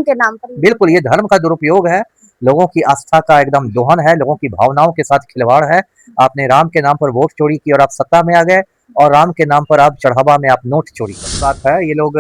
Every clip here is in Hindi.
धर्म के नाम पर। बिल्कुल, ये धर्म का दुरुपयोग है, लोगों की आस्था का एकदम दोहन है, लोगों की भावनाओं के साथ खिलवाड़ है। आपने राम के नाम पर वोट चोरी की और आप सत्ता में आ गए, और राम के नाम पर आप चढ़ावा में आप नोट चोरी कर बात है। ये लोग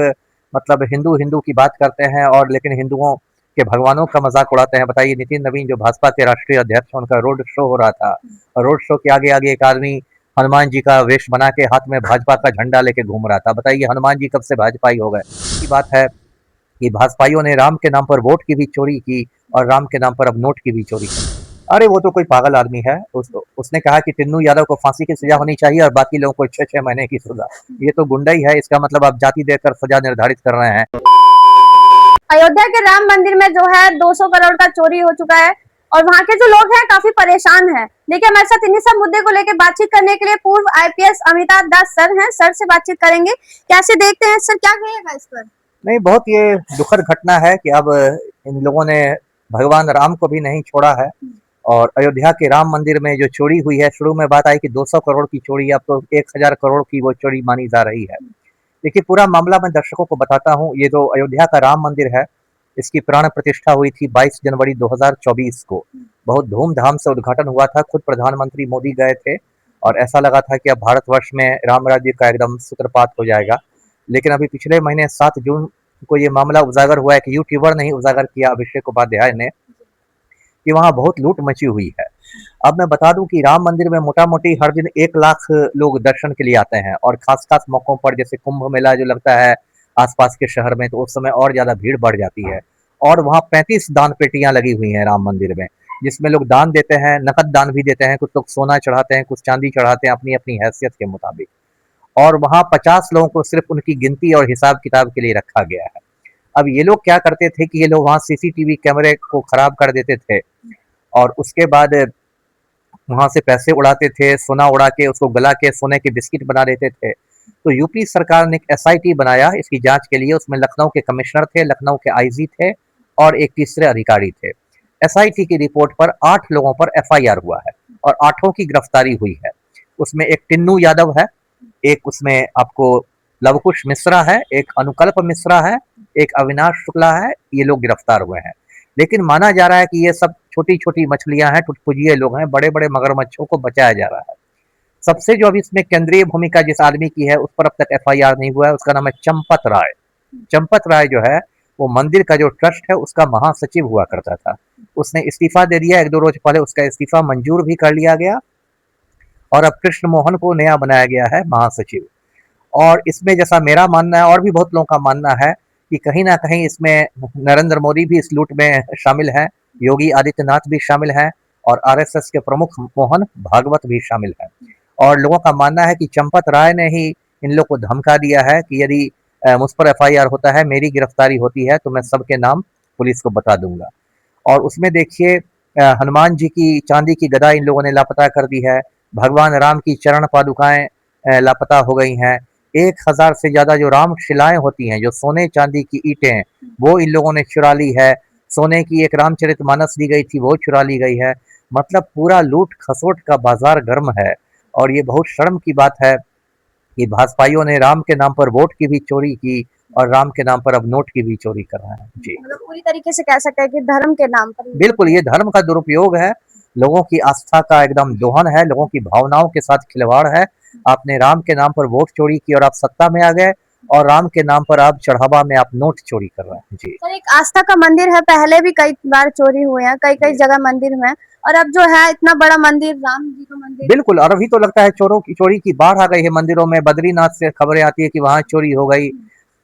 मतलब हिंदू की बात करते हैं, और लेकिन हिंदुओं के भगवानों का मजाक उड़ाते हैं। बताइए, नितिन नवीन जो भाजपा के राष्ट्रीय अध्यक्ष, उनका रोड शो हो रहा था, और रोड शो के आगे आगे एक आदमी हनुमान जी का वेश बना के हाथ में भाजपा का झंडा लेके घूम रहा था। बताइए, हनुमान जी कब से भाजपाई हो गए? की बात है कि भाजपाइयों ने राम के नाम पर वोट की भी चोरी की, और राम के नाम पर अब नोट की भी चोरी की। अरे वो तो कोई पागल आदमी है। उसने कहा कि टिन्नू यादव को फांसी की सजा होनी चाहिए और बाकी लोगों को 6-6 महीने की सजा। ये तो गुंडा ही है। इसका मतलब आप जाति देकर सजा निर्धारित कर रहे हैं। अयोध्या के राम मंदिर में जो है 200 करोड़ का चोरी हो चुका है, और वहाँ के जो लोग हैं काफी परेशान हैं। देखिए, हमारे साथ इन्हीं सब मुद्दे को लेकर बातचीत करने के लिए पूर्व आईपीएस अमिताभ दास सर हैं। सर से बातचीत करेंगे। कैसे देखते हैं सर, क्या कहिएगा इस पर? नहीं, बहुत ये दुखद घटना है कि अब इन लोगों ने भगवान राम को भी नहीं छोड़ा है, और अयोध्या के राम मंदिर में जो चोरी हुई है, शुरू में बात आई कि 200 करोड़ की चोरी, अब तो 1000 करोड़ की वो चोरी मानी जा रही है। देखिए, पूरा मामला मैं दर्शकों को बताता हूँ। ये जो अयोध्या का राम मंदिर है, इसकी प्राण प्रतिष्ठा हुई थी 22 जनवरी 2024 को। बहुत धूमधाम से उद्घाटन हुआ था, खुद प्रधानमंत्री मोदी गए थे, और ऐसा लगा था कि अब भारतवर्ष में राम राज्य का एकदम सूत्रपात हो जाएगा। लेकिन अभी पिछले महीने 7 जून को ये मामला उजागर हुआ है कि यूट्यूबर ने ही उजागर किया, अभिषेक उपाध्याय ने, कि वहाँ बहुत लूट मची हुई है। अब मैं बता दूं कि राम मंदिर में मोटा मोटी हर दिन 1 लाख लोग दर्शन के लिए आते हैं, और खास खास मौकों पर जैसे कुंभ मेला जो लगता है आसपास के शहर में, तो उस समय और ज्यादा भीड़ बढ़ जाती है। और वहाँ 35 दान पेटियां लगी हुई हैं राम मंदिर में, जिसमें लोग दान देते हैं, नकद दान भी देते हैं, कुछ लोग सोना चढ़ाते हैं, कुछ चांदी चढ़ाते हैं, अपनी अपनी हैसियत के मुताबिक। और वहाँ 50 लोगों को सिर्फ उनकी गिनती और हिसाब किताब के लिए रखा गया है। अब ये लोग क्या करते थे कि ये लोग वहाँ सीसीटीवी कैमरे को खराब कर देते थे, और उसके बाद वहाँ से पैसे उड़ाते थे, सोना उड़ा के उसको गला के सोने के बिस्किट बना देते थे। तो यूपी सरकार ने एक एसआईटी बनाया इसकी जांच के लिए। उसमें लखनऊ के कमिश्नर थे, लखनऊ के आईजी थे, और एक तीसरे अधिकारी थे। एसआईटी की रिपोर्ट पर 8 लोगों पर एफआईआर हुआ है, और 8 की गिरफ्तारी हुई है। उसमें एक टिन्नू यादव है, एक उसमें आपको लवकुश मिश्रा है, एक अनुकल्प मिश्रा है, एक अविनाश शुक्ला है। ये लोग गिरफ्तार हुए हैं। लेकिन माना जा रहा है कि ये सब छोटी छोटी मछलियां हैं, टुटपुजिए लोग हैं, बड़े बड़े मगरमच्छों को बचाया जा रहा है। सबसे जो अभी इसमें केंद्रीय भूमिका जिस आदमी की है, उस पर अब तक एफआईआर नहीं हुआ है। उसका नाम है चंपत राय। चंपत राय जो है, वो मंदिर का जो ट्रस्ट है उसका महासचिव हुआ करता था। उसने इस्तीफा दे दिया, 1-2 रोज पहले उसका इस्तीफा मंजूर भी कर लिया गया, और अब कृष्ण मोहन को नया बनाया गया है महासचिव। और इसमें जैसा मेरा मानना है, और भी बहुत लोगों का मानना है, कि कहीं ना कहीं इसमें नरेंद्र मोदी भी इस लूट में शामिल हैं, योगी आदित्यनाथ भी शामिल हैं, और आरएसएस के प्रमुख मोहन भागवत भी शामिल हैं। और लोगों का मानना है कि चंपत राय ने ही इन लोग को धमका दिया है कि यदि मुझ पर एफआईआर होता है, मेरी गिरफ्तारी होती है, तो मैं सबके नाम पुलिस को बता दूंगा। और उसमें देखिए, हनुमान जी की चांदी की गदा इन लोगों ने लापता कर दी है। भगवान राम की चरण पादुकाएं लापता हो गई हैं। 1000 से ज्यादा जो राम शिलाएं होती हैं, जो सोने चांदी की ईंटें, वो इन लोगों ने चुरा ली है। सोने की एक रामचरितमानस दी गई थी, वो चुरा ली गई है। मतलब पूरा लूट खसोट का बाजार गर्म है। और ये बहुत शर्म की बात है कि भाजपाइयों ने राम के नाम पर वोट की भी चोरी की, और राम के नाम पर अब नोट की भी चोरी कर रहे हैं। जी, मतलब पूरी तरीके से कह सकते हैं कि धर्म के नाम पर। बिल्कुल, ये धर्म का दुरुपयोग है, लोगों की आस्था का एकदम दोहन है, लोगों की भावनाओं के साथ खिलवाड़ है। आपने राम के नाम पर वोट चोरी की और आप सत्ता में आ गए, और राम के नाम पर आप चढ़ावा में आप नोट चोरी कर रहे हैं। जी, सर, एक आस्था का मंदिर है, पहले भी कई बार चोरी हुए हैं, कई कई जगह मंदिर में, और अब जो है इतना बड़ा मंदिर, राम जी का मंदिर। बिल्कुल। और अभी तो लगता है चोरों की चोरी की बाढ़ आ गई है मंदिरों में। बद्रीनाथ से खबरें आती है कि वहां चोरी हो गई।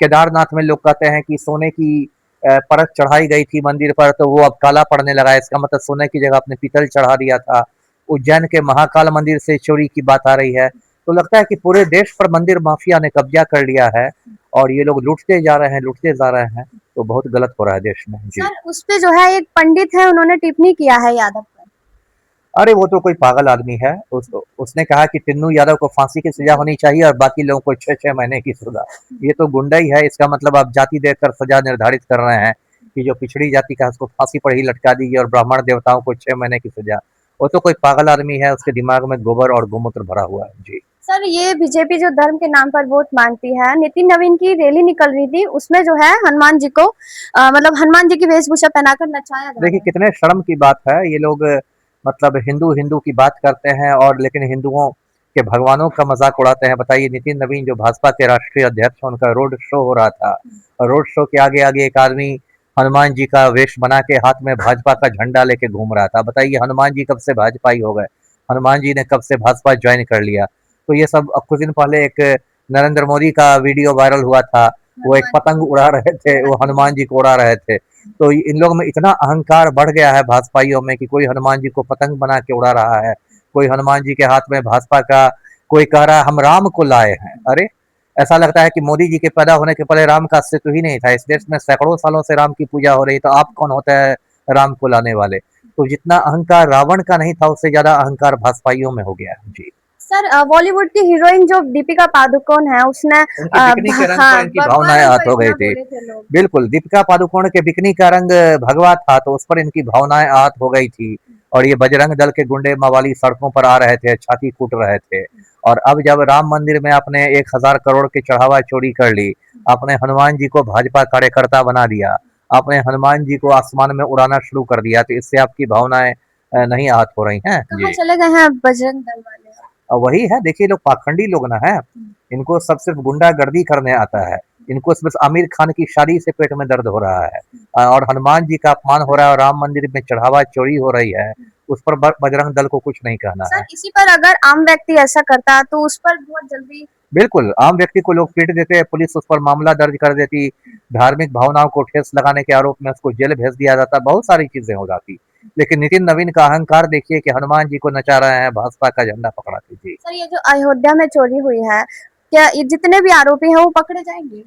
केदारनाथ में लोग कहते हैं कि सोने की परत चढ़ाई गई थी मंदिर पर, तो वो अब काला पड़ने लगा है। इसका मतलब सोने की जगह अपने पीतल चढ़ा दिया था। उज्जैन के महाकाल मंदिर से चोरी की बात आ रही है। तो लगता है कि पूरे देश पर मंदिर माफिया ने कब्जा कर लिया है, और ये लोग लूटते जा रहे हैं, लूटते जा रहे हैं। तो बहुत गलत हो रहा है देश में। जी, सर, उस पे जो है एक पंडित है, उन्होंने टिप्पणी किया है यादव पर। अरे वो तो कोई पागल आदमी है। उसने कहा कि टिन्नू यादव को फांसी की सजा होनी चाहिए और बाकी लोगों को 6-6 महीने की सजा। ये तो गुंडा ही है। इसका मतलब आप जाति देकर सजा निर्धारित कर रहे हैं कि जो पिछड़ी जाति का उसको फांसी पर ही लटका दीजिए, और ब्राह्मण देवताओं को 6 महीने की सजा। वो तो कोई पागल आदमी है, उसके दिमाग में गोबर और गोमूत्र भरा हुआ है। जी, सर ये बीजेपी जो धर्म के नाम पर वोट मांगती है, नितिन नवीन की रैली निकल रही थी, उसमें जो है हनुमान जी को मतलब हनुमान जी की वेशभूषा पहनाकर नचाया जा देखिए रहा है। कितने शर्म की बात है, ये लोग मतलब हिंदू हिंदू की बात करते हैं और लेकिन हिंदुओं के भगवानों का मजाक उड़ाते हैं। बताइए, नितिन नवीन जो भाजपा के राष्ट्रीय अध्यक्ष हैं, उनका रोड शो हो रहा था और रोड शो के आगे आगे एक आदमी हनुमान जी का वेश बना के हाथ में भाजपा का झंडा लेके घूम रहा था। बताइए, हनुमान जी कब से भाजपाई हो गए? हनुमान जी ने कब से भाजपा ज्वाइन कर लिया? तो ये सब अब कुछ दिन पहले एक नरेंद्र मोदी का वीडियो वायरल हुआ था, वो एक हनुमान पतंग उड़ा रहे थे, वो हनुमान जी को उड़ा रहे थे। तो इन लोगों में इतना अहंकार बढ़ गया है भाजपाइयों में कि कोई हनुमान जी को पतंग बना के उड़ा रहा है, कोई हनुमान जी के हाथ में भाजपा का, कोई कह रहा है हम राम को लाए हैं। अरे, ऐसा लगता है कि मोदी जी के पैदा होने के पहले राम का अस्तित्व ही नहीं था। इस देश में सैकड़ों सालों से राम की पूजा हो रही, तो आप कौन होता है राम को लाने वाले? तो जितना अहंकार रावण का नहीं था, उससे ज्यादा अहंकार भाजपाइयों में हो गया है जी। सर बॉलीवुड की हीरोइन जो दीपिका पादुकोण है, उसने उनकी बिकनी के रंग पर इनकी भगवा भावनाएं रंग आहत पर हो गई इतना थी। बोले थे लोग। बिल्कुल, दीपिका पादुकोण के बिकनी का रंग भगवा था, तो उस पर इनकी भावनाएं आहत हो गई थी और ये बजरंग दल के गुंडे मवाली सड़कों पर आ रहे थे, छाती कूट रहे थे। और अब जब राम मंदिर में आपने 1000 करोड़ की चढ़ावा चोरी कर ली, आपने हनुमान जी को भाजपा कार्यकर्ता बना दिया, आपने हनुमान जी को आसमान में उड़ाना शुरू कर दिया, तो इससे आपकी भावनाएं नहीं आहत हो रही हैं कहाँ जी। चले गए हैं बजरंग दल वाले? और वही है, देखिए लोग पाखंडी लोग ना है, इनको सब सिर्फ गुंडागर्दी करने आता है। इनको सिर्फ आमिर खान की शादी से पेट में दर्द हो रहा है और हनुमान जी का अपमान हो रहा है और राम मंदिर में चढ़ावा चोरी हो रही है, उस पर बजरंग दल को कुछ नहीं कहना है। सर इसी पर अगर आम व्यक्ति ऐसा करता तो उस पर बहुत जल्दी बिल्कुल, आम व्यक्ति को लोग पीट देते, पुलिस उस पर मामला दर्ज कर देती, धार्मिक भावनाओं को ठेस लगाने के आरोप में उसको जेल भेज दिया जाता, बहुत सारी चीजें हो जाती। लेकिन नितिन नवीन का अहंकार देखिए कि हनुमान जी को नचा रहे हैं, भाजपा का झंडा पकड़ा के जी। सर ये जो अयोध्या में चोरी हुई है, क्या ये जितने भी आरोपी हैं वो पकड़े जाएंगे?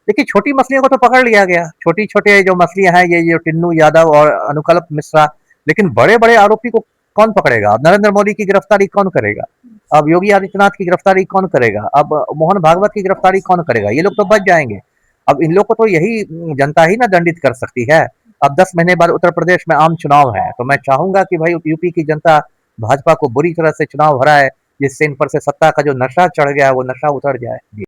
देखिए, छोटी मछलियों को तो पकड़ लिया गया, छोटी-छोटे जो मछलियाँ हैं, ये जो टिन्नू यादव और अनुकल्प मिश्रा, लेकिन बड़े-बड़े आरोपी को कौन पकड़ेगा? अब नरेंद्र मोदी की गिरफ्तारी कौन करेगा? अब योगी आदित्यनाथ की गिरफ्तारी कौन करेगा? अब मोहन भागवत की गिरफ्तारी कौन करेगा? ये लोग तो बच जाएंगे। अब इन लोग को तो यही जनता ही ना दंडित कर सकती है। अब 10 महीने बाद उत्तर प्रदेश में आम चुनाव है, तो मैं चाहूंगा कि भाई यूपी की जनता भाजपा को बुरी तरह से चुनाव हराए, जिससे इन पर से सत्ता का जो नशा चढ़ गया है, वो नशा उतर जाए। जी।